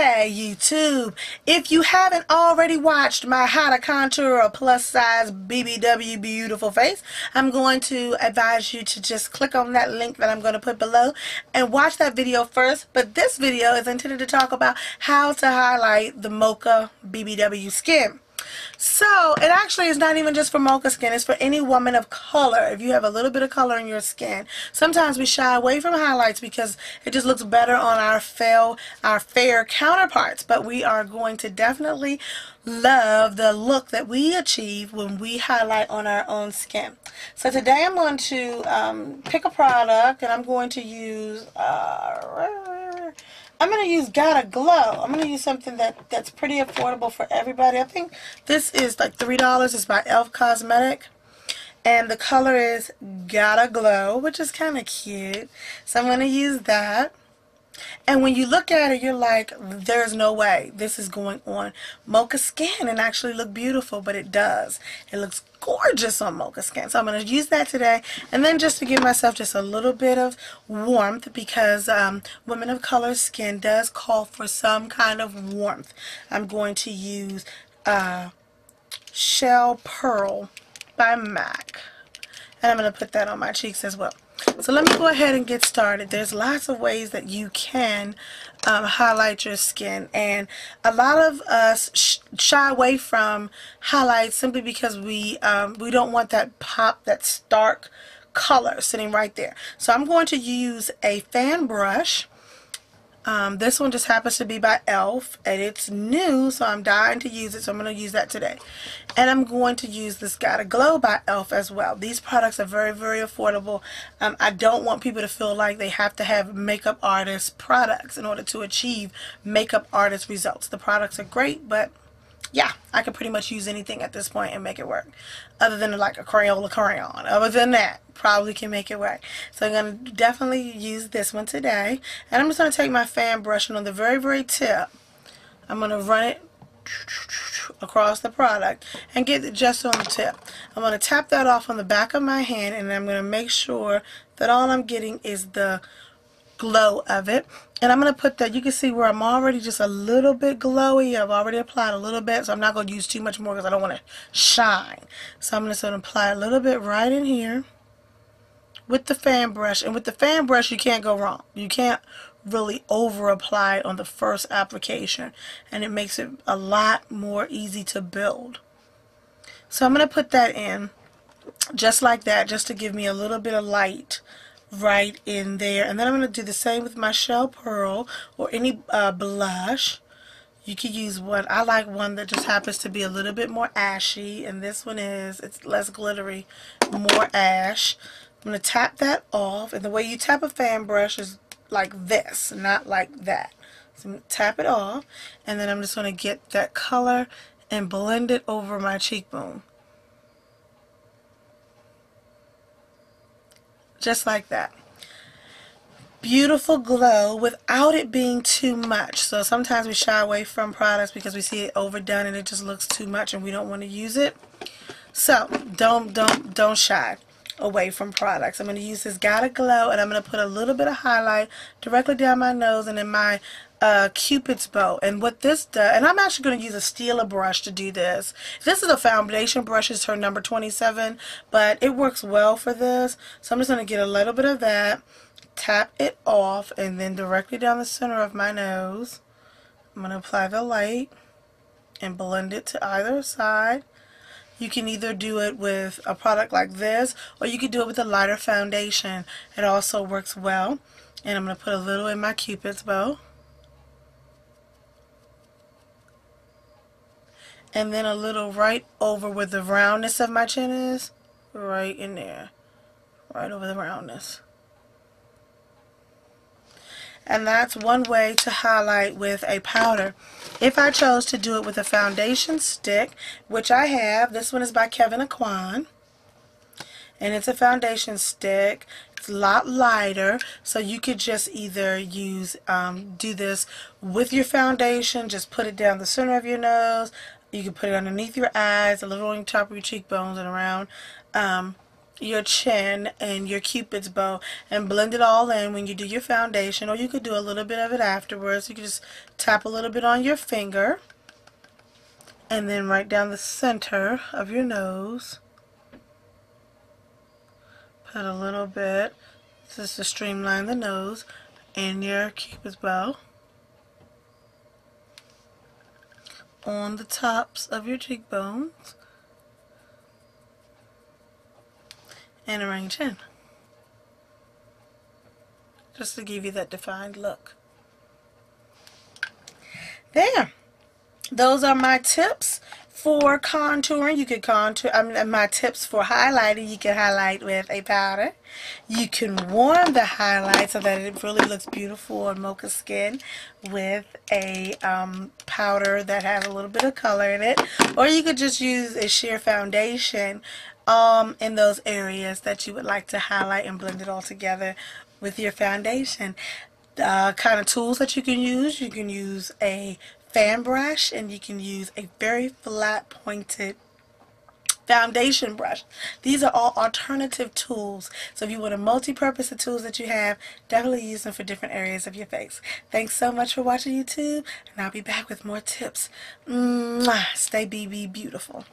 Okay, YouTube, if you haven't already watched my how to contour a plus size BBW beautiful face, I'm going to advise you to just click on that link that I'm going to put below and watch that video first. But this video is intended to talk about how to highlight the mocha BBW skin. So it actually is not even just for mocha skin, it's for any woman of color. If you have a little bit of color in your skin, sometimes we shy away from highlights because it just looks better on our fair counterparts, but we are going to definitely love the look that we achieve when we highlight on our own skin. So today I'm going to pick a product, and I'm going to use Gotta Glow. I'm going to use something that's pretty affordable for everybody. I think this is like $3. It's by e.l.f. Cosmetic. And the color is Gotta Glow, which is kind of cute. So I'm going to use that. And when you look at it, you're like, there's no way this is going on mocha skin and actually look beautiful, but it does. It looks gorgeous on mocha skin. So I'm going to use that today. And then just to give myself just a little bit of warmth, because women of color skin does call for some kind of warmth, I'm going to use Shell Pearl by MAC. And I'm going to put that on my cheeks as well. So let me go ahead and get started. There's lots of ways that you can highlight your skin, and a lot of us shy away from highlights simply because we don't want that pop, that stark color sitting right there. So I'm going to use a fan brush. This one just happens to be by e.l.f. and it's new, so I'm dying to use it, so I'm going to use that today. And I'm going to use this Gotta Glow by e.l.f. as well. These products are very, very affordable. I don't want people to feel like they have to have makeup artist products in order to achieve makeup artist results. The products are great, but yeah, I can pretty much use anything at this point and make it work. Other than like a Crayola crayon. Other than that, probably can make it work. So I'm going to definitely use this one today. And I'm just going to take my fan brush, and on the very, very tip, I'm going to run it across the product and get it just on the tip. I'm going to tap that off on the back of my hand, and I'm going to make sure that all I'm getting is the glow of it. And I'm going to put that, you can see where I'm already just a little bit glowy. I've already applied a little bit, so I'm not going to use too much more because I don't want to shine. So I'm just going to apply a little bit right in here with the fan brush. And with the fan brush, you can't go wrong. You can't really over apply on the first application, and it makes it a lot more easy to build. So I'm going to put that in just like that, just to give me a little bit of light right in there. And then I'm going to do the same with my Shell Pearl or any blush. You could use one. I like one that just happens to be a little bit more ashy, and this one it's less glittery, more ash. I'm going to tap that off, and the way you tap a fan brush is like this, not like that. So I'm going to tap it off, and then I'm just going to get that color and blend it over my cheekbone. Just like that. Beautiful glow without it being too much. So sometimes we shy away from products because we see it overdone and it just looks too much and we don't want to use it. So don't shy away from products. I'm going to use this Gotta Glow, and I'm going to put a little bit of highlight directly down my nose and in my Cupid's bow. And what this does, and I'm actually going to use a Stila brush to do this. This is a foundation brush. It's her number 27, but it works well for this. So I'm just going to get a little bit of that, tap it off, and then directly down the center of my nose, I'm going to apply the light and blend it to either side. You can either do it with a product like this, or you could do it with a lighter foundation. It also works well. And I'm going to put a little in my Cupid's bow. And then a little right over where the roundness of my chin is. Right in there. Right over the roundness. And that's one way to highlight with a powder. If I chose to do it with a foundation stick, which I have, this one is by Kevin Aquan, and it's a foundation stick. It's a lot lighter, so you could just either use do this with your foundation, just put it down the center of your nose. You can put it underneath your eyes, a little on top of your cheekbones and around your chin and your cupid's bow and blend it all in when you do your foundation, or you could do a little bit of it afterwards. You could just tap a little bit on your finger and then right down the center of your nose, put a little bit just to streamline the nose and your cupid's bow on the tops of your cheekbones and around your chin, just to give you that defined look. There. Those are my tips for contouring. You could contour, my tips for highlighting. You can highlight with a powder. You can warm the highlight so that it really looks beautiful on mocha skin with a powder that has a little bit of color in it. Or you could just use a sheer foundation in those areas that you would like to highlight and blend it all together with your foundation. Kind of tools that you can use a fan brush, and you can use a very flat pointed foundation brush. These are all alternative tools, so if you want to multi-purpose the tools that you have, definitely use them for different areas of your face. Thanks so much for watching YouTube, and I'll be back with more tips. Mwah! Stay BB beautiful.